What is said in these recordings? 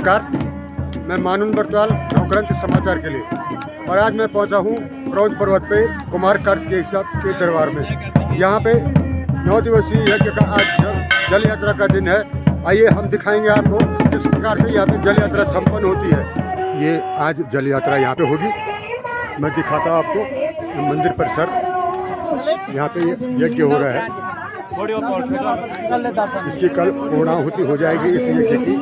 नमस्कार, मैं मानून बरतवाल नवक्रांति समाचार के लिए। और आज मैं पहुंचा हूं ब्रौज पर्वत पे कुमार कार्तिकेय के दरबार में। यहां पे 9 दिवसीय यज्ञ का आज जल यात्रा का दिन है। आइए हम दिखाएंगे आपको किस प्रकार से यहाँ पे जल यात्रा संपन्न होती है। ये आज जल यात्रा यहाँ पे होगी। मैं दिखाता हूँ आपको मंदिर परिसर। यहाँ पे यज्ञ हो रहा है। इसकी कल पूर्णाहुति हो जाएगी इस यज्ञ की।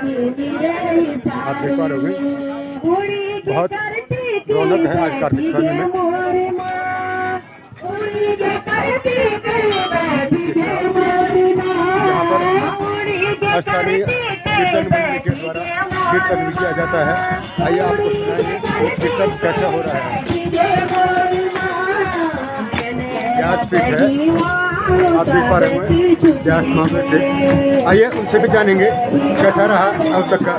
आप देख पा रहे होंगे बहुत रौनक है आज कार्तिक स्वामी में। यहाँ पर स्थानीय कीर्तन मंडली के द्वारा कीर्तन भी किया जाता है। आइए आपको सुनाएंगे कीर्तन कैसा हो रहा है। व्यासपीठ है, आप देख पा रहे होंगे व्यास मामले से। आइए उनसे भी जानेंगे कैसा रहा अब तक का।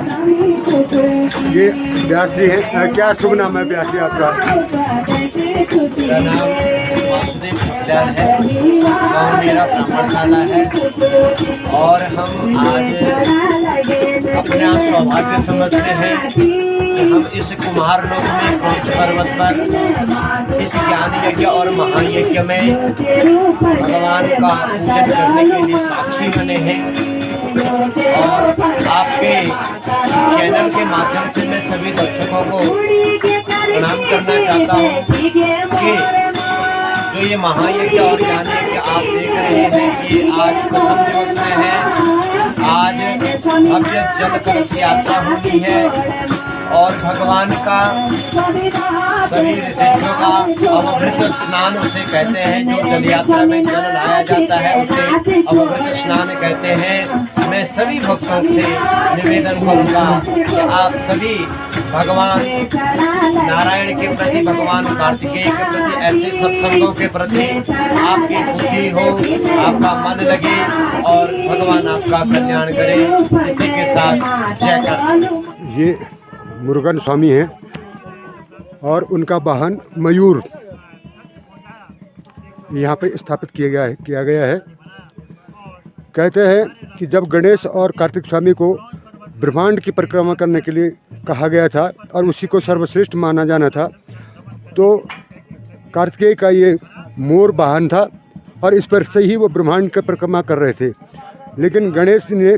ये व्यास जी हैं। क्या शुभ नाम है व्यास जी आपका? मेरा नाम वासुदेव खिलदार है और मेरा ब्राह्मणशाला है। और हम आज अपना सौभाग्य समझते हैं कि हम इस कुम्हार लोक में ब्रौज पर्वत पर इस ज्ञान यज्ञ और महायज्ञ में भगवान का पूजन करने के लिए साक्षी बने हैं। और आपके चैनल के माध्यम से मैं सभी दर्शकों को प्रणाम करना चाहता हूँ कि जो ये महायज्ञ और ज्ञान यज्ञ आप देख रहे हैं ये आज प्रथम दिवस में है। आज भव्य जल कलश यात्रा होनी है और भगवान का सभी ऋषियों का अवभृत स्नान उसे कहते हैं। जो जल यात्रा में जल लाया जाता है उसे अवभृत स्नान कहते हैं। मैं सभी भक्तों से निवेदन करूँगा कि आप सभी भगवान नारायण के प्रति, भगवान कार्तिकेय के प्रति, ऐसे सत्संगों के प्रति आपकी खुशी हो, आपका मन लगे और भगवान आपका कल्याण करे। इसी के साथ जय कार्तिकेय। ये मुरुगन स्वामी हैं और उनका वाहन मयूर यहाँ पे स्थापित किया गया है। कहते हैं कि जब गणेश और कार्तिक स्वामी को ब्रह्मांड की परिक्रमा करने के लिए कहा गया था और उसी को सर्वश्रेष्ठ माना जाना था, तो कार्तिकेय का ये मोर वाहन था और इस पर से ही वो ब्रह्मांड की परिक्रमा कर रहे थे। लेकिन गणेश ने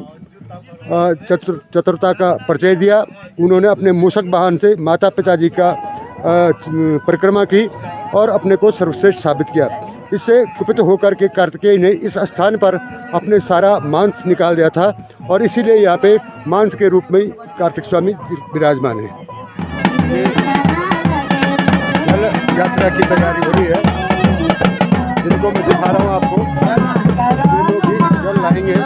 चतुरता का परिचय दिया। उन्होंने अपने मूषक वाहन से माता पिताजी का परिक्रमा की और अपने को सर्वश्रेष्ठ साबित किया। इससे कुपित होकर के कार्तिकेय ने इस स्थान पर अपने सारा मांस निकाल दिया था और इसीलिए यहाँ पे मांस के रूप में कार्तिक स्वामी विराजमान है। जल यात्रा की तैयारी हो रही है, जिनको मैं दिखा रहा हूँ आपको। ये लोग भी जल लाएंगे।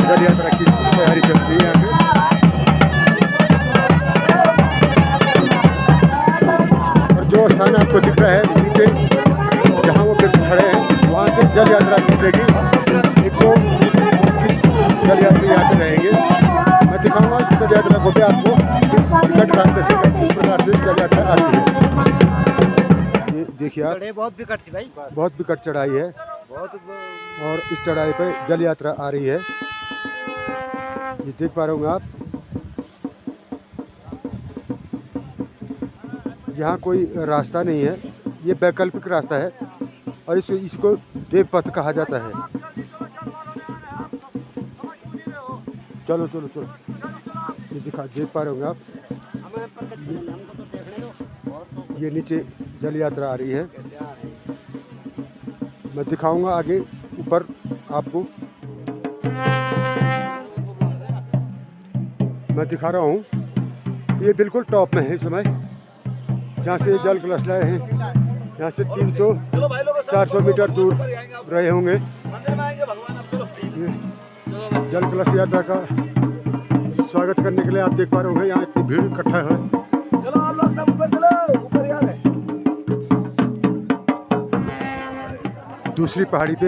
जल यात्रा की तैयारी चलती है यहाँ पे। और जो स्थान आपको दिख रहा है नीचे, जहाँ वो व्यक्ति खड़े हैं, वहाँ से जल यात्रा निकलेगी। 129 जल यात्री यहाँ पे रहेंगे। मैं दिखाऊंगा जल यात्रा को भी आपको किस विकट रास्ते से किस प्रकार से जल यात्रा आती है। ये देखिए आप, बहुत विकट थी भाई, बहुत विकट चढ़ाई है और इस चढ़ाई पे जल यात्रा आ रही है। ये देख पा रहे होंगे आप। यहाँ कोई रास्ता नहीं है, ये वैकल्पिक रास्ता है और इसको देवपथ कहा जाता है। चलो चलो चलो, ये देख पा रहे होंगे आप। ये नीचे जल यात्रा आ रही है। मैं दिखाऊंगा आगे ऊपर आपको। मैं दिखा रहा हूँ ये बिल्कुल टॉप में है इस समय, जहाँ से जल कलश लाए हैं। यहाँ से 300-400 मीटर दूर रहे होंगे। जल कलश यात्रा का स्वागत करने के लिए आप देख पा रहे होंगे यहाँ इतनी भीड़ इकट्ठा है। चलो आप लोग सब ऊपर चलो, ऊपर यार है। दूसरी पहाड़ी पे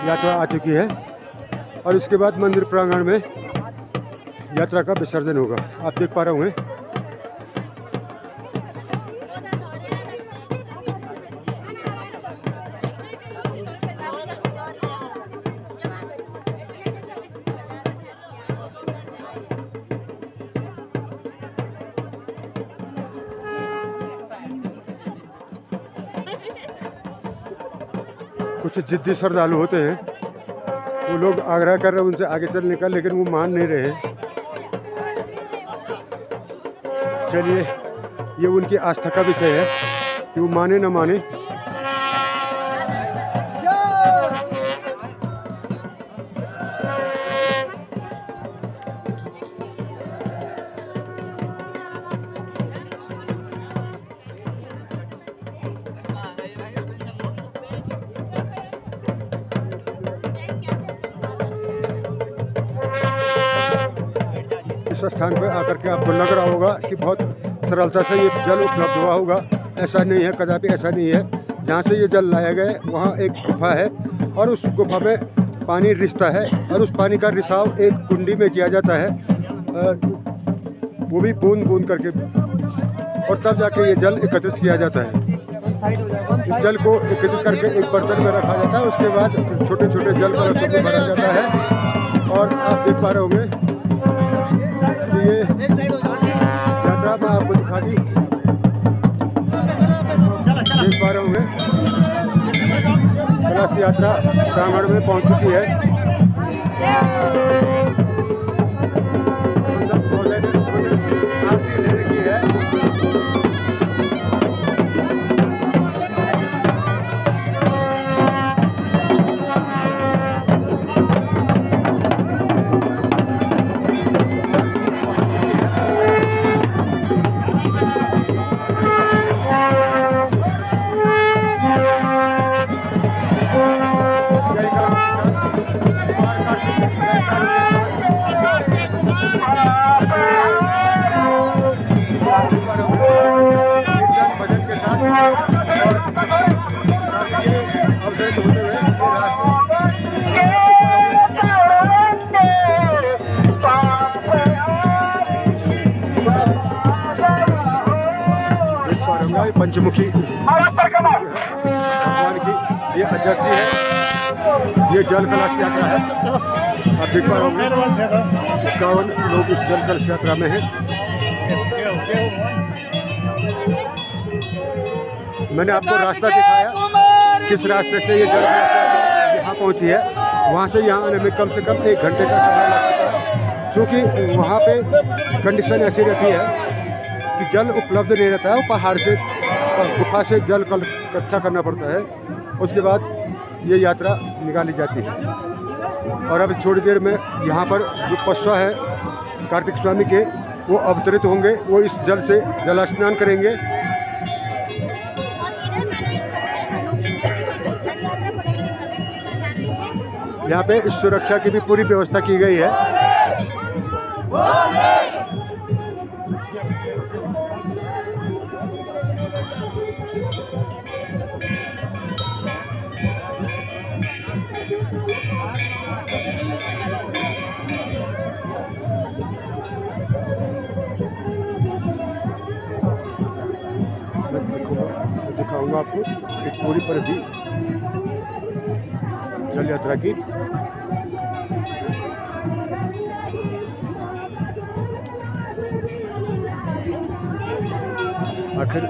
यात्रा आ चुकी है और इसके बाद मंदिर प्रांगण में यात्रा का विसर्जन होगा। आप देख पा रहे होंगे। कुछ जिद्दी श्रद्धालु होते हैं, वो लोग आग्रह कर रहे हैं उनसे आगे चलने का, लेकिन वो मान नहीं रहे। चलिए, ये उनकी आस्था का विषय है कि वो माने ना माने। इस स्थान पर आकर के आपको लग रहा होगा कि बहुत सरलता से ये जल उपलब्ध हुआ होगा। ऐसा नहीं है, कदापि ऐसा नहीं है। जहाँ से ये जल लाया गया वहाँ एक गुफा है और उस गुफा में पानी रिसता है और उस पानी का रिसाव एक कुंडी में किया जाता है, वो भी बूंद बूंद करके, और तब जाके ये जल एकत्रित किया जाता है। इस जल को एकत्रित करके एक बर्तन में रखा जाता है। उसके बाद छोटे छोटे जल कलशों को भरा जाता है। और आप देख पा रहे होंगे ये यात्रा में आपको दिखा दी, देख पा रहे होंगे कैलाश यात्रा प्रांगण में पहुंच चुकी है। आरती ले रखी है। पंचमुखी भगवान की ये आजादी है, ये जल कलश यात्रा है। आप देख पा रहे होंगे 51 लोग इस जल कलश यात्रा में हैं। मैंने आपको रास्ता दिखाया, किस रास्ते से ये जल कलश यात्रा यहाँ पहुँची है। वहाँ से यहाँ आने में कम से कम 1 घंटे का समय लगता है, क्योंकि वहाँ पे कंडीशन ऐसी रहती है कि जल उपलब्ध नहीं रहता है। वो पहाड़ से, गुफा से जल इकट्ठा करना पड़ता है, उसके बाद ये यात्रा निकाली जाती है। और अब थोड़ी देर में यहाँ पर जो पशु है कार्तिक स्वामी के, वो अवतरित होंगे। वो इस जल से जल स्नान करेंगे। यहाँ पे इस सुरक्षा की भी पूरी व्यवस्था की गई है। दिखाऊंगा आपको एक पूरी परिधि जल यात्रा की। आखिर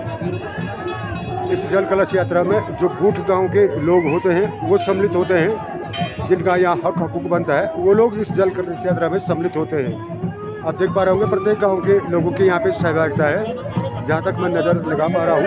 इस जल कलश यात्रा में जो गूठ गांव के लोग होते हैं वो सम्मिलित होते हैं, जिनका यहाँ हक हकूक बनता है, वो लोग इस जल कलश यात्रा में सम्मिलित होते हैं। आप देख पा रहे होंगे प्रत्येक गांव के लोगों की यहाँ पे सहभागिता है, जहाँ तक मैं नज़र लगा पा रहा हूँ।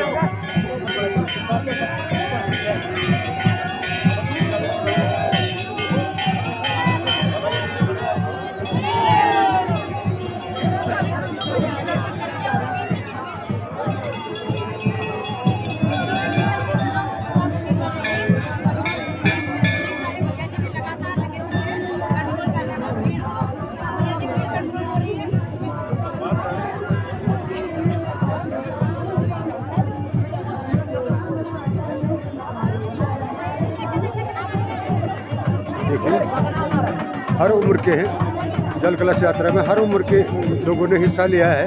देखिए, हर उम्र के हैं जल कलश यात्रा में, हर उम्र के लोगों ने हिस्सा लिया है।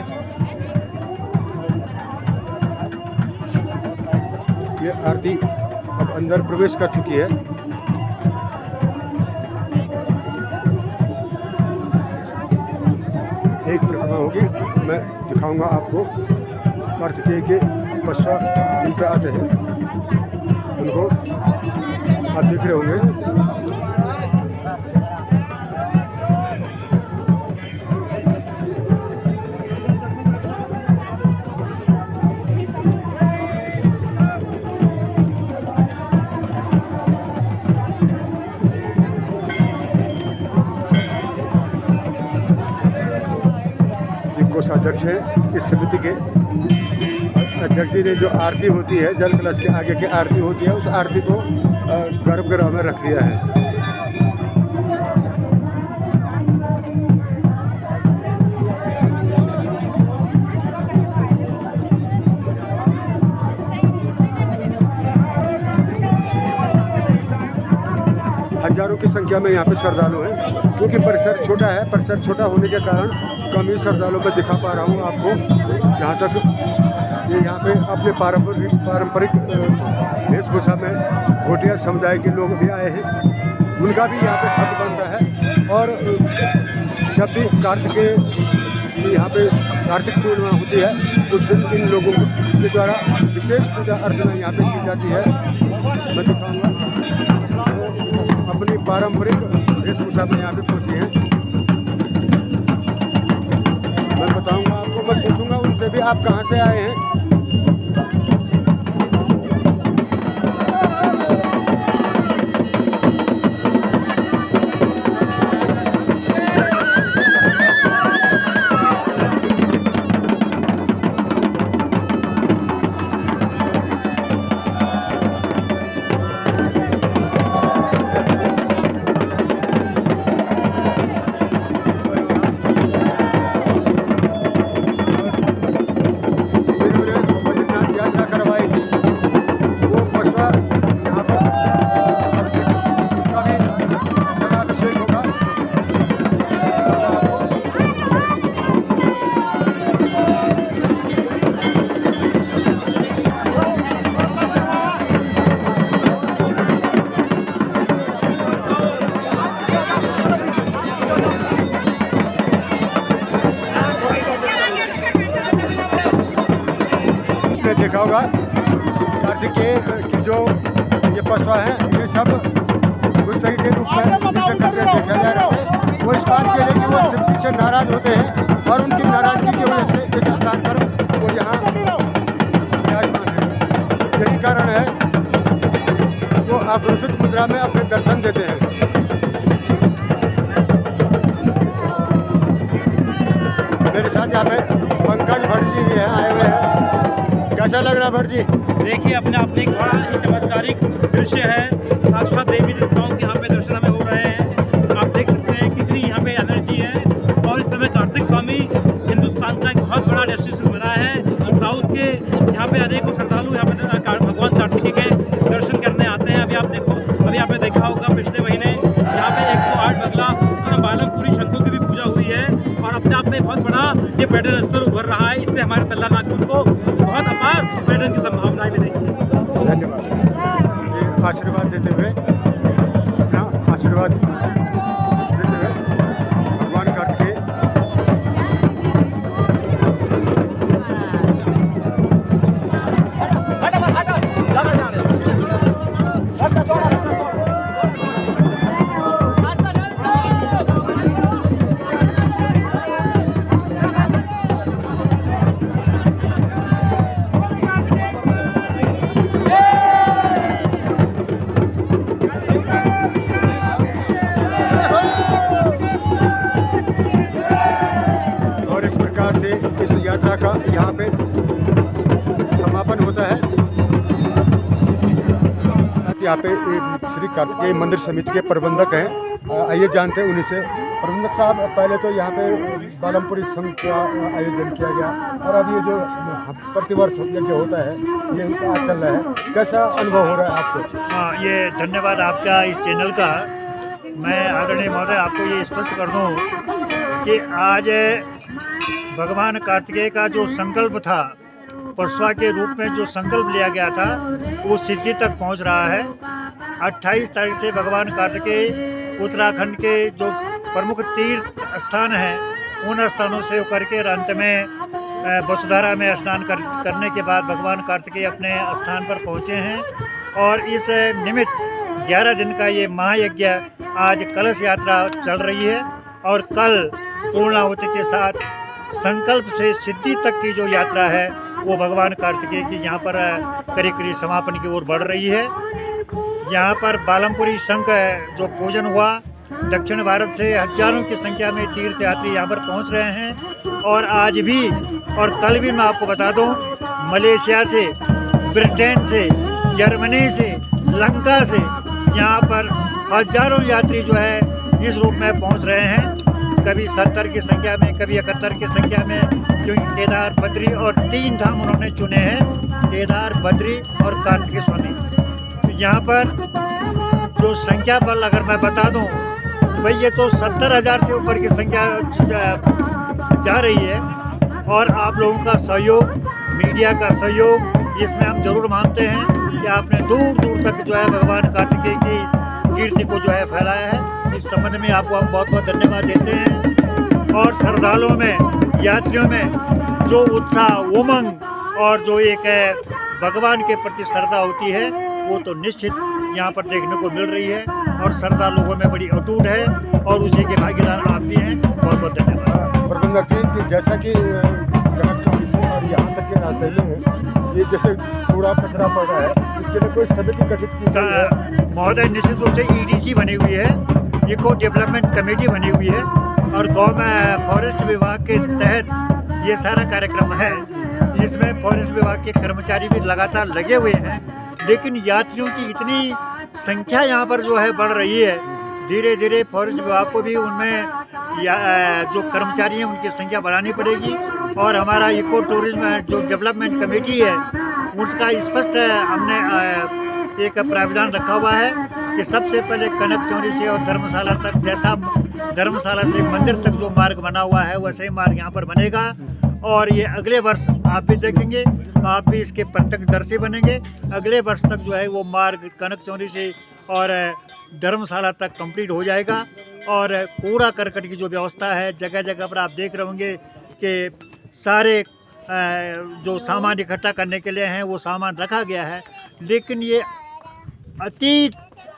ये आरती अब अंदर प्रवेश कर चुकी है। एक परिक्रमा होगी, मैं दिखाऊंगा आपको। कार्तिकेय के पश्चात जिन पे आते हैं उनको आप देख रहे होंगे। कोषाध्यक्ष हैं इस समिति के। अध्यक्ष जी ने जो आरती होती है, जल कलश के आगे की आरती होती है, उस आरती को गर्भगृह में रख दिया है। हजारों की संख्या में यहाँ पे श्रद्धालु हैं, क्योंकि परिसर छोटा है। परिसर छोटा होने के कारण कम ही श्रद्धालुओं को दिखा पा रहा हूँ आपको। जहाँ तक ये यहाँ पे अपने पारंपरिक वेशभूषा में भोटिया समुदाय के लोग भी आए हैं, उनका भी यहाँ पे हक बनता है। और जब भी यहाँ पे कार्तिक पूर्णिमा होती है, उस दिन इन लोगों के द्वारा विशेष पूजा अर्चना यहाँ पे की जाती है। मैं दिखाऊँगा अपनी पारंपरिक वेशभूषा में यहाँ पे पहुँची हैं। मैं बताऊंगा आपको, मैं पूछूंगा उनसे भी आप कहाँ से आए हैं। देखा होगा कार्तिकेय की जो ये पशुआ है, ये सब कुछ सही के रूप में नृत्य करते देखा जा रहा है। वो इस बात के लिए कि वो सिद्धि से नाराज होते हैं और उनकी नाराजगी की वजह से इस स्थान पर वो यहाँ विराजमान है। यही कारण है वो आक्रोशित मुद्रा में अपने दर्शन देते हैं। मेरे साथ यहाँ पे पंकज भट्ट जी भी हैं, आए हुए हैं। कैसा लग रहा है भट्ट जी? देखिए, अपने आप में एक बड़ा ही चमत्कारिक दृश्य है। साक्षात देवी देवताओं के यहाँ पे दर्शन हमें हो रहे हैं। आप देख सकते हैं कितनी यहाँ पे एनर्जी है। और इस समय कार्तिक स्वामी हिंदुस्तान का एक बहुत बड़ा डेस्टिनेशन बना है। साउथ के यहाँ पे अनेकों श्रद्धालु यहाँ पे भगवान कार्तिकेय के दर्शन करने आते हैं। अभी आप देखो, अभी आपने देखा होगा पिछले महीने यहाँ पे 108 बगला बालमपुरी शंखों की भी पूजा हुई है। और अपने आप में बहुत बड़ा ये पर्यटन स्थल उभर रहा है। इससे हमारे तल्ला नागपुर को बहुत अपार पर्यटन की संभावनाएं मिलेंगी। धन्यवाद। ये आशीर्वाद देते हुए, अपना आशीर्वाद देते हुए भगवान कार्तिकेय इस यात्रा का यहाँ पे समापन होता है। यहाँ पे श्री कार्तिकेय मंदिर समिति के प्रबंधक हैं, आइए जानते हैं उन्हीं से। प्रबंधक साहब, पहले तो यहाँ पे बालमपुरी संघ का आयोजन किया गया और अब ये जो प्रतिवर्ष यज्ञ होता है ये आज चल रहा है, कैसा अनुभव हो रहा है आपको? हाँ, ये धन्यवाद आपका इस चैनल का। मैं आदरणीय महोदय आपको ये स्पष्ट कर दूँ कि आज भगवान कार्तिकेय का जो संकल्प था, परशुआ के रूप में जो संकल्प लिया गया था, वो सिद्धि तक पहुंच रहा है। 28 तारीख से भगवान कार्तिकेय उत्तराखंड के जो प्रमुख तीर्थ स्थान हैं, उन स्थानों से होकर के अंत में वसुधारा में स्नान करने के बाद भगवान कार्तिकेय अपने स्थान पर पहुंचे हैं। और इस निमित्त 11 दिन का ये महायज्ञ आज कलश यात्रा चल रही है और कल पूर्णाहुति के साथ संकल्प से सिद्धि तक की जो यात्रा है वो भगवान कार्तिकेय की यहाँ पर करीब करीब समापन की ओर बढ़ रही है। यहाँ पर बालमपुरी शंख जो पूजन हुआ, दक्षिण भारत से हजारों की संख्या में तीर्थ यात्री यहाँ पर पहुँच रहे हैं और आज भी और कल भी मैं आपको बता दूँ, मलेशिया से, ब्रिटेन से, जर्मनी से, लंका से यहाँ पर हजारों यात्री जो है इस रूप में पहुँच रहे हैं, कभी 70 की संख्या में, कभी 71 की संख्या में, क्योंकि केदार, बद्री और 3 धाम उन्होंने चुने हैं, केदार, बद्री और कार्तिकेय स्वामी। तो यहाँ पर जो संख्या बल अगर मैं बता दूँ भाई ये तो 70,000 से ऊपर की संख्या जा रही है और आप लोगों का सहयोग, मीडिया का सहयोग इसमें हम जरूर मानते हैं कि आपने दूर दूर तक जो है भगवान कार्तिकेय की कीर्ति को जो है फैलाया है। इस संबंध में आपको हम बहुत बहुत धन्यवाद देते हैं और श्रद्धालुओं में, यात्रियों में जो उत्साह, उमंग और जो एक भगवान के प्रति श्रद्धा होती है वो तो निश्चित यहाँ पर देखने को मिल रही है और श्रद्धा लोगों में बड़ी अटूट है और उसी के भागीदार आप भी हैं। बहुत बहुत धन्यवाद। प्रबंधक जी कि जैसा कि कनक चौक से और यहाँ तक के रास्ते में है, ये जैसे कूड़ा कचरा पड़ रहा है, इसके लिए कोई समिति गठित की गई है? महोदय, निश्चित रूप से EDC बनी हुई है, इको डेवलपमेंट कमेटी बनी हुई है और गवर्नमेंट फॉरेस्ट विभाग के तहत ये सारा कार्यक्रम है। इसमें फॉरेस्ट विभाग के कर्मचारी भी लगातार लगे हुए हैं, लेकिन यात्रियों की इतनी संख्या यहाँ पर जो है बढ़ रही है, धीरे धीरे फॉरेस्ट विभाग को भी उनमें जो कर्मचारी हैं उनकी संख्या बढ़ानी पड़ेगी और हमारा इको टूरिज्म जो डेवलपमेंट कमेटी है उसका स्पष्ट हमने एक प्रावधान रखा हुआ है कि सबसे पहले कनक चौरी से और धर्मशाला तक, जैसा धर्मशाला से मंदिर तक जो मार्ग बना हुआ है वैसे ही मार्ग यहाँ पर बनेगा और ये अगले वर्ष आप भी देखेंगे, आप भी इसके प्रत्यक्षदर्शी बनेंगे। अगले वर्ष तक जो है वो मार्ग कनक चौरी से और धर्मशाला तक कंप्लीट हो जाएगा और कूड़ा करकट की जो व्यवस्था है जगह जगह पर आप देख रहे होंगे कि सारे जो सामान इकट्ठा करने के लिए हैं वो सामान रखा गया है। लेकिन ये अतीत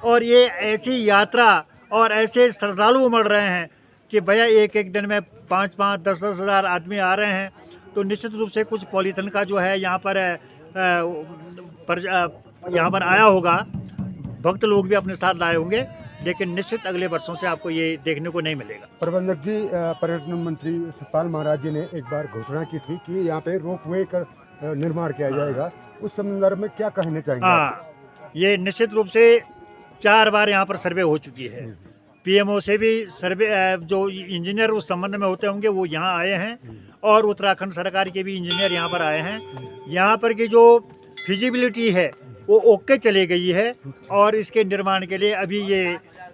और ये ऐसी यात्रा और ऐसे श्रद्धालु उमड़ रहे हैं कि भैया एक एक दिन में 5-5, 10-10 हज़ार आदमी आ रहे हैं, तो निश्चित रूप से कुछ पॉलीथिन का जो है यहाँ पर आया होगा, भक्त लोग भी अपने साथ लाए होंगे, लेकिन निश्चित अगले वर्षों से आपको ये देखने को नहीं मिलेगा। प्रबंधक जी, पर्यटन मंत्री सतपाल महाराज जी ने एक बार घोषणा की थी कि यहाँ पे रोपवे का निर्माण किया जाएगा, उस संदर्भ में क्या कहना चाहेंगे? हाँ, ये निश्चित रूप से 4 बार यहाँ पर सर्वे हो चुकी है। PMO से भी सर्वे, जो इंजीनियर उस संबंध में होते होंगे वो यहाँ आए हैं और उत्तराखंड सरकार के भी इंजीनियर यहाँ पर आए हैं। यहाँ पर की जो फिजिबिलिटी है वो ओके चली गई है और इसके निर्माण के लिए अभी ये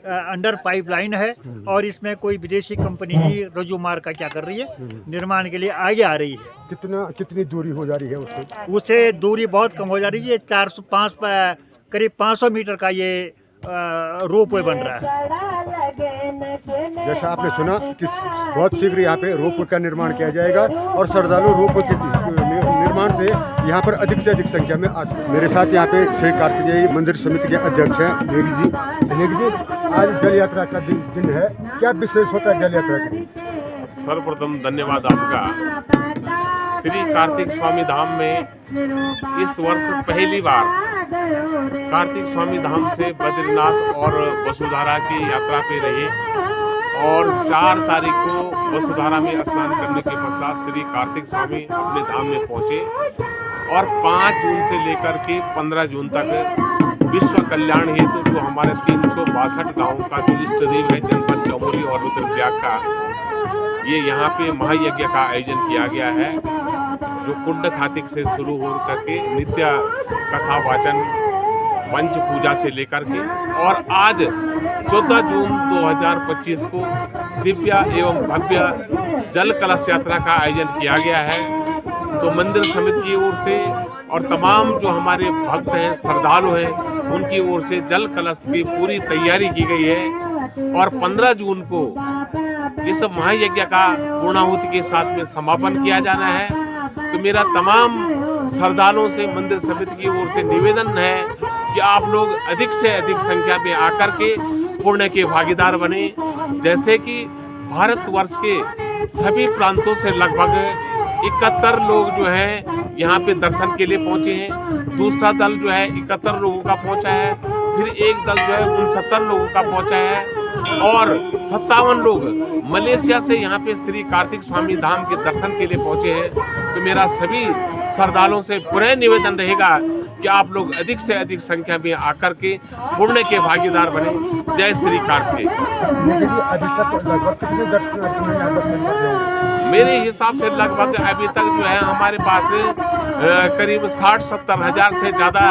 अंडर पाइपलाइन है और इसमें कोई विदेशी कंपनी ही रजुमार का क्या कर रही है, निर्माण के लिए आगे आ रही है। कितनी दूरी हो जा रही है उससे दूरी बहुत कम हो जा रही है। 405 करीब 500 मीटर का ये रोपवे बन रहा है। जैसा आपने सुना कि बहुत शीघ्र यहाँ पे रोपवे का निर्माण किया जाएगा और श्रद्धालु रोपवे के निर्माण से यहाँ पर अधिक से अधिक संख्या में आ सके। मेरे साथ यहाँ पे श्री कार्तिकेय मंदिर समिति के अध्यक्ष हैं नेगी जी। आज जल यात्रा का दिन है, क्या विशेष होता है जल यात्रा के दिन? सर्वप्रथम धन्यवाद आपका। श्री कार्तिक स्वामी धाम में इस वर्ष पहली बार कार्तिक स्वामी धाम से बद्रीनाथ और वसुधारा की यात्रा पे रहे और 4 तारीख को वसुधारा में स्नान करने के पश्चात श्री कार्तिक स्वामी अपने धाम में पहुंचे और 5 जून से लेकर के 15 जून तक विश्व कल्याण हेतु जो हमारे 362 गाँव का जो इष्ट देव है जनपद चमोली और रुद्रप्रयाग का, ये यहाँ पे महायज्ञ का आयोजन किया गया है, जो कुंड खातिक से शुरू हो करके नित्य कथा वाचन, पंच पूजा से लेकर के और आज 14 जून 2025 को दिव्य एवं भव्य जल कलश यात्रा का आयोजन किया गया है। तो मंदिर समिति की ओर से और तमाम जो हमारे भक्त हैं, श्रद्धालु हैं, उनकी ओर से जल कलश की पूरी तैयारी की गई है और 15 जून को इस महायज्ञ का पूर्णाहुति के साथ में समापन किया जाना है। तो मेरा तमाम श्रद्धालुओं से मंदिर समिति की ओर से निवेदन है कि आप लोग अधिक से अधिक संख्या में आकर के पुण्य के भागीदार बने। जैसे कि भारतवर्ष के सभी प्रांतों से लगभग 71 लोग जो है यहाँ पे दर्शन के लिए पहुँचे हैं। दूसरा दल जो है 71 लोगों का पहुँचा है, फिर एक दल जो है 69 लोगों का पहुँचा है और 57 लोग मलेशिया से यहाँ पे श्री कार्तिक स्वामी धाम के दर्शन के लिए पहुँचे हैं। तो मेरा सभी श्रद्धालुओं से पुनः निवेदन रहेगा कि आप लोग अधिक से अधिक संख्या में आकर के पुण्य के भागीदार बने। जय श्री कार्तिक। मोदी जी अभी तक लगभग कितने दर्शनार्थी हैं यहाँ दर्शन कर रहे हैं? मेरे हिसाब से लगभग अभी तक जो है हमारे पास करीब 60-70 हज़ार से ज़्यादा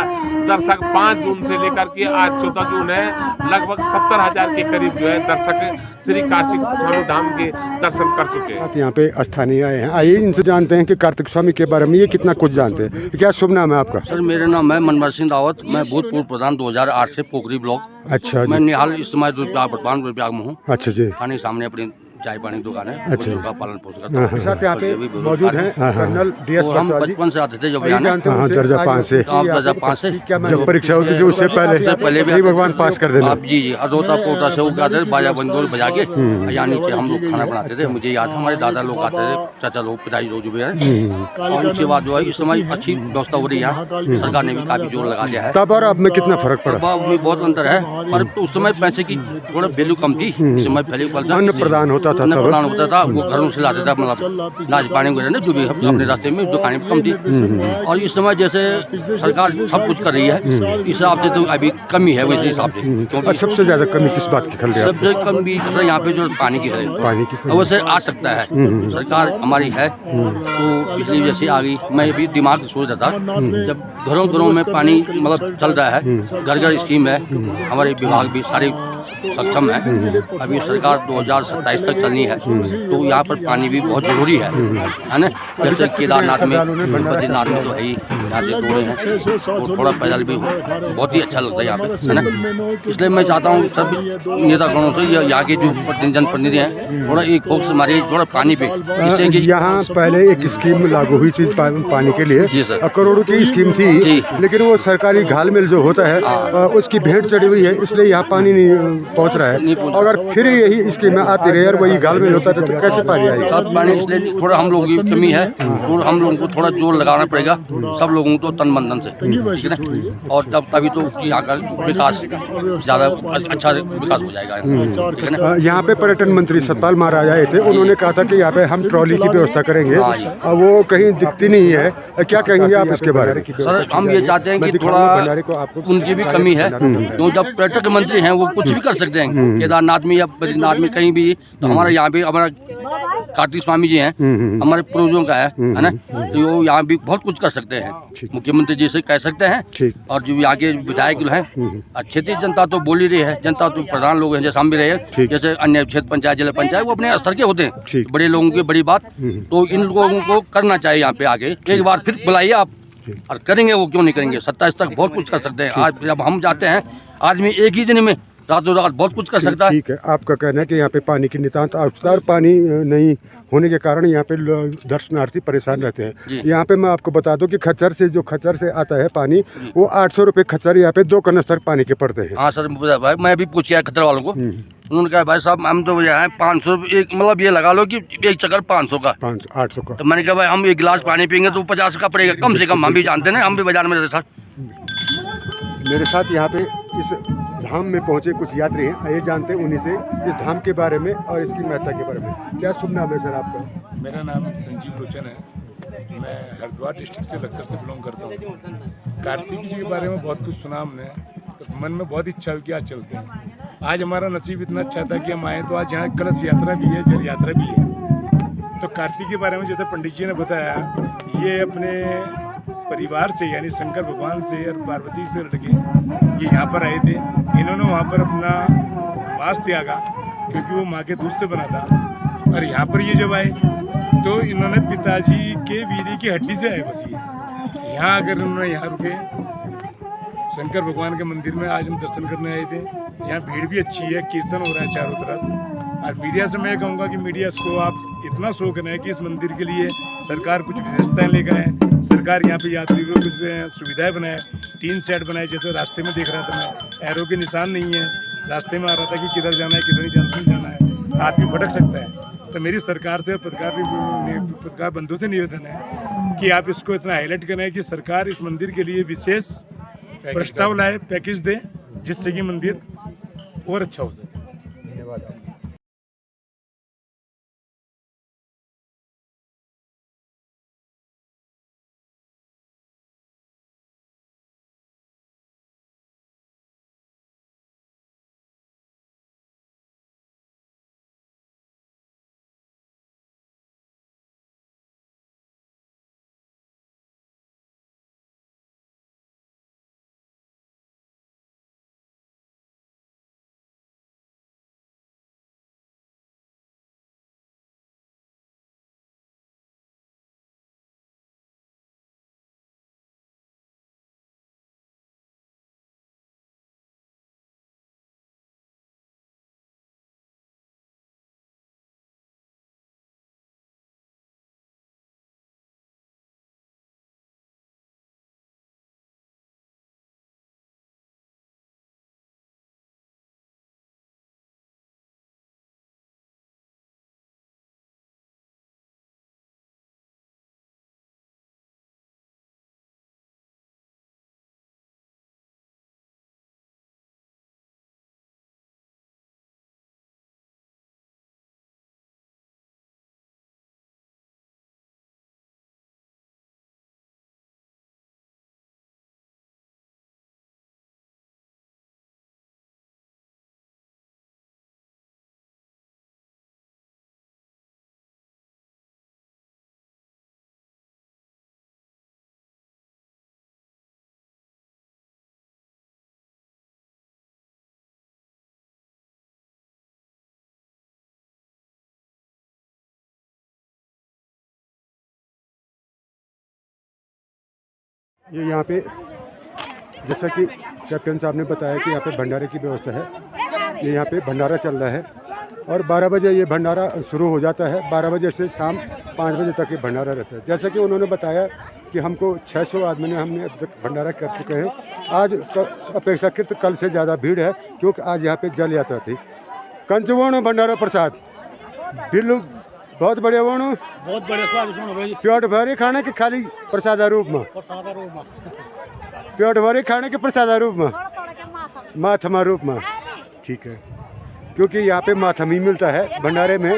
दर्शक 5 जून से लेकर के आज 14 जून है, लगभग 70 हज़ार के करीब जो है दर्शक श्री कार्तिक स्वामी धाम के दर्शन कर चुके हैं। यहाँ पे स्थानीय आए हैं, आइए इनसे जानते हैं कि कार्तिक स्वामी के बारे में ये कितना कुछ जानते हैं। क्या शुभ नाम है आपका? सर मेरा नाम है मनमोहन सिंह रावत। मैं भूतपूर्व प्रधान 2008 से पोखरी ब्लॉक। अच्छा मैं जी। निहाल इस समय वर्तमान रुपयाग में हूँ। अच्छा जी। थाने सामने अपनी चाय पानी दुकान है। अच्छा। का पालन पोषण करता हूँ। साथ यहाँ पे मौजूद हैं कर्नल DS तो हम बर्तवाल जी। बचपन से आते थे जब आइए यहाँ जानते हैं उनसे दर्जा आज 5 से क्या जब परीक्षा होती थी उससे पहले भी हे भगवान पास कर देना। आप जी अजोता पोटा से वो आते थे बाजा बंदूर बजा के यहाँ नीचे हम लोग खाना बनाते थे। मुझे याद है हमारे दादा लोग आते थे, चाचा लोग पिताजी लोग जो भी हैं। और उसके बाद जो है इस समय अच्छी व्यवस्था हो रही है यहाँ। सरकार ने भी काफी जोर लगा दिया है। तब और अब में कितना फर्क पड़ा? में बहुत अंतर है, पर तो उस समय पैसे की थोड़ा वैल्यू कम थी। इस समय वैल्यू अन्न प्रदान होता था, अन्न प्रदान होता था, वो घरों से लाते था, मतलब नाच पानी वगैरह जो भी अपने रास्ते में दुकानें कम थी। और इस समय जैसे सरकार सब कुछ कर रही है इस हिसाब से तो अभी कमी है वैसे हिसाब से। क्योंकि सबसे ज्यादा कमी किस बात की खल रही है? सबसे कम भी यहाँ पे जो पानी की है, पानी की कमी। वैसे आ सकता है। सरकार हमारी है तो बिजली जैसे आ गई। मैं भी दिमाग सोच रहा था जब घरों घरों में पानी मतलब चल रहा है, घर घर स्कीम है, हमारे विभाग भी सारे सक्षम है। अभी सरकार 2027 तक चलनी है तो यहाँ पर पानी भी बहुत जरूरी है ना। जैसे केदारनाथ में बद्रीनाथ में तो है ही, यहाँ से दूर हैं तो थोड़ा पैदल भी बहुत ही अच्छा लगता है यहाँ पे, है ना। इसलिए मैं चाहता हूँ सभी नेतागणों से यहाँ के जो जनप्रतिनिधि हैं थोड़ा एक फोकस हमारे थोड़ा पानी पे, जिससे कि यहाँ पहले एक स्कीम लागू हुई थी पानी के लिए। जी सर। करोड़ों की स्कीम थी, लेकिन वो सरकारी घालमेल जो होता है उसकी भेंट चढ़ी हुई है, इसलिए यहाँ पानी नहीं पहुँच रहा है। अगर फिर यही स्कीमें आती रहे और वही घालमेल होता रहे तो कैसे पानी आएगा? सब पानी इसलिए थोड़ा हम लोगों की कमी है तो हम लोगों को थोड़ा जोर लगाना पड़ेगा सब लोगों को तन बंधन से, ठीक है ना। और तब तभी तो यहाँ का विकास ज़्यादा अच्छा विकास हो जाएगा, ठीक है ना। यहाँ पे पर्यटन मंत्री सतपाल महाराज आए थे, उन्होंने कहा था कि यहाँ पे हम ट्रॉली की व्यवस्था करेंगे, वो कहीं दिखती नहीं है। क्या कहेंगे आप इसके बारे में? सर हम ये चाहते हैं कि थोड़ा उनकी भी कमी है, तो जब पर्यटक मंत्री हैं वो कुछ भी कर सकते हैं केदारनाथ में या बद्रीनाथ में कहीं भी। तो हमारे यहाँ पे हमारा कार्तिक स्वामी जी हैं, हमारे पूर्वजों का है ना, तो वो यहाँ भी बहुत कुछ कर सकते हैं। मुख्यमंत्री जी से कह सकते हैं और जो यहाँ के विधायक हैं अच्छे थे। जनता तो बोल ही रही है, जनता तो प्रधान लोग हैं जैसे हम भी रहे, जैसे अन्य क्षेत्र पंचायत जिला पंचायत वो अपने स्तर के होते हैं, बड़े लोगों की बड़ी बात। तो इन लोगों को करना चाहिए यहाँ पे आगे एक बार फिर बुलाइए आप, और करेंगे वो क्यों नहीं करेंगे। 27 तक बहुत कुछ कर सकते हैं। आज जब हम जाते हैं आदमी एक ही दिन में रातों रात बहुत कुछ कर सकता है। ठीक है, आपका कहना है कि यहाँ पे पानी की नितांत आवश्यकता, पानी नहीं होने के कारण यहाँ पे दर्शनार्थी परेशान रहते हैं। यहाँ पे मैं आपको बता दूं कि खच्चर से आता है पानी, वो 800 रुपये खच्चर यहाँ पे 2 कनस्तर पानी के पड़ते हैं। हाँ सर भाई मैं भी पूछ किया खच्चर वालों को, उन्होंने कहा भाई साहब हम तो यहाँ 500 एक मतलब ये लगा लो कि एक चक्कर 500 का 800 का। तो मैंने कहा भाई हम एक गिलास पानी पियेंगे तो 50 का पड़ेगा कम से कम। हम भी जानते हैं, हम भी बाजार में रहते सर। मेरे साथ यहाँ पे इस धाम में पहुँचे कुछ यात्री हैं, आइए जानते हैं उन्हीं से इस धाम के बारे में और इसकी महत्ता के बारे में। क्या शुभ नाम है सर आपका? मेरा नाम संजीव लोचन है, मैं हरिद्वार डिस्ट्रिक्ट से लक्सर से बिलोंग करता हूँ। कार्तिक जी के बारे में बहुत कुछ सुना हमने, तो मन में बहुत इच्छा हुई कि आज चलते हैं। आज हमारा नसीब इतना अच्छा था कि हम आए, तो आज यहाँ कलश यात्रा भी है, जल यात्रा भी है। तो कार्तिक के बारे में जैसे पंडित जी ने बताया, ये अपने परिवार से यानी शंकर भगवान से और पार्वती से लड़के ये यहाँ पर आए थे। इन्होंने वहाँ पर अपना वास त्यागा क्योंकि वो माँ के दूध से बना था, और यहाँ पर ये जब आए तो इन्होंने पिताजी के वीरी की हड्डी से आए। बस ये यहाँ अगर उन्होंने यहाँ रुके शंकर भगवान के मंदिर में, आज हम दर्शन करने आए थे। यहाँ भीड़ भी अच्छी है, कीर्तन हो रहा है चारों तरफ। और मीडिया से मैं कहूँगा कि मीडिया को आप इतना शौक है कि इस मंदिर के लिए सरकार कुछ विशेषताएं लेकर आए। सरकार यहाँ पे यात्रियों को कुछ सुविधाएं बनाए टीन सेट बनाए, जैसे रास्ते में देख रहा था मैं, एरो के निशान नहीं है, रास्ते में आ रहा था कि किधर जाना है किधर नहीं जाना है, आदमी भटक सकता है। तो मेरी सरकार से पत्रकार बंधुओं से निवेदन है कि आप इसको इतना हाईलाइट करें कि सरकार इस मंदिर के लिए विशेष प्रस्ताव लाए, पैकेज दे, जिससे कि मंदिर और अच्छा हो सके। धन्यवाद। ये यहाँ पे जैसा कि कैप्टन साहब ने बताया कि यहाँ पे भंडारे की व्यवस्था है। ये यहाँ पे भंडारा चल रहा है और 12 बजे ये भंडारा शुरू हो जाता है। 12 बजे से शाम 5 बजे तक ये भंडारा रहता है। जैसा कि उन्होंने बताया कि हमको 600 आदमी ने हमने अब तक भंडारा कर चुके हैं। आज अपेक्षाकृत कल से ज़्यादा भीड़ है, क्योंकि आज यहाँ पे जल यात्रा थी। कंचवण भंडारा प्रसाद बिल्लू बहुत बढ़िया वणु, बहुत बढ़िया स्वाद पेट भरे खाने के खाली प्रसाद रूप में, पेट भरे खाने के प्रसाद रूप में, माथमा रूप में। ठीक है, क्योंकि यहाँ पे माथम ही मिलता है। भंडारे में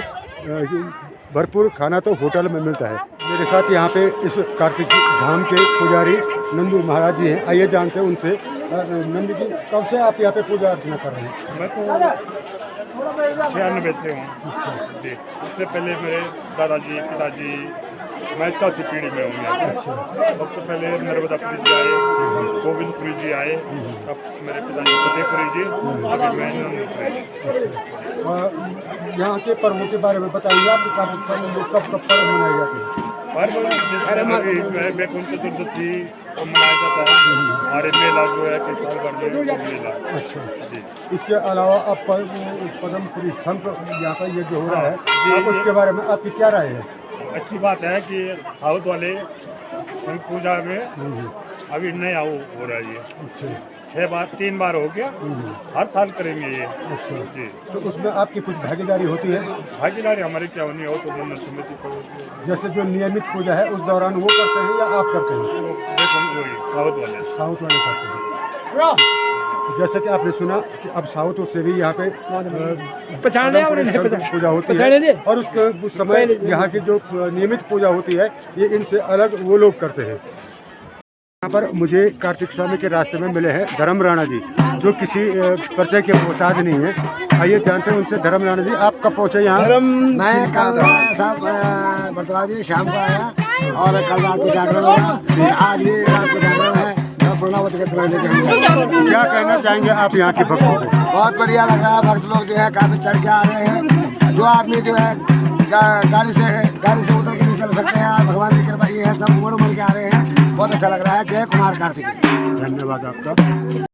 भरपूर खाना तो होटल में मिलता है। मेरे साथ यहाँ पे इस कार्तिक धाम के पुजारी नंदू महाराज जी हैं। आइए जानते हैं उनसे। नंदू जी, कब से आप यहाँ पे पूजा अर्चना कर रहे हैं? मैं तो 96 से हूँ जी। उससे पहले मेरे दादाजी पिताजी, मैं चौथी पीढ़ी में हूँ यहाँ पे। सबसे पहले नर्मदापुरी जी आए, गोविंदपुरी जी आए, अब मेरे पिताजी फतेहपुरी जी, अभी मैं नंदपुरी जी। यहाँ के पर्वों के बारे में बताइए, आप कब पर्व मनाए जाते हैं? पर्व जैसे अभी जो है बैकुंठ चतुर्दशी को मनाया जाता है। हमारे मेला जो है कि साल भर में मेला। अच्छा जी। इसके अलावा अब पद्म पुरी संत यहाँ पर ये जो हो रहा है, आप उसके बारे में आपकी क्या राय है? अच्छी बात है कि साउथ वाले संत पूजा में अभी नया हो रहा है ये। 3 बार हो गया, हर साल करेंगे ये। अच्छा जी। तो उसमें आपकी कुछ भागीदारी होती है? भागीदारी हमारी क्या होनी हो तो मंदिर समिति को। जैसे जो नियमित पूजा है उस दौरान वो करते हैं या आप करते हैं? देखो वही साउथ वाले करते हैं। जैसे कि आपने सुना कि अब साउथ से भी यहाँ पे पूजा होती है, और उस समय यहाँ की जो नियमित पूजा होती है ये इनसे अलग वो लोग करते हैं। यहाँ पर मुझे कार्तिक स्वामी के रास्ते में मिले हैं धर्म राणा जी, जो किसी परिचय के मोहताज नहीं है। आइए जानते हैं उनसे। धर्म राणा जी, आप कब पहुँचे यहाँ? मैं कल साहब बर्तवा जी शाम को आया और कल रात को जागरण हुआ। आज ये रात को जागरण है। क्या कहना चाहेंगे आप यहाँ के भक्तों को? बहुत बढ़िया लग रहा है। भक्त लोग जो है काफी चढ़ के आ रहे हैं। जो आदमी जो है गाड़ी से उतर के नहीं चल सकते हैं, भगवान की कृपा ये है, सब उमड़ उमड़ के आ रहे हैं। बहुत अच्छा लग रहा है। जय कुमार कार्तिक। धन्यवाद आपका।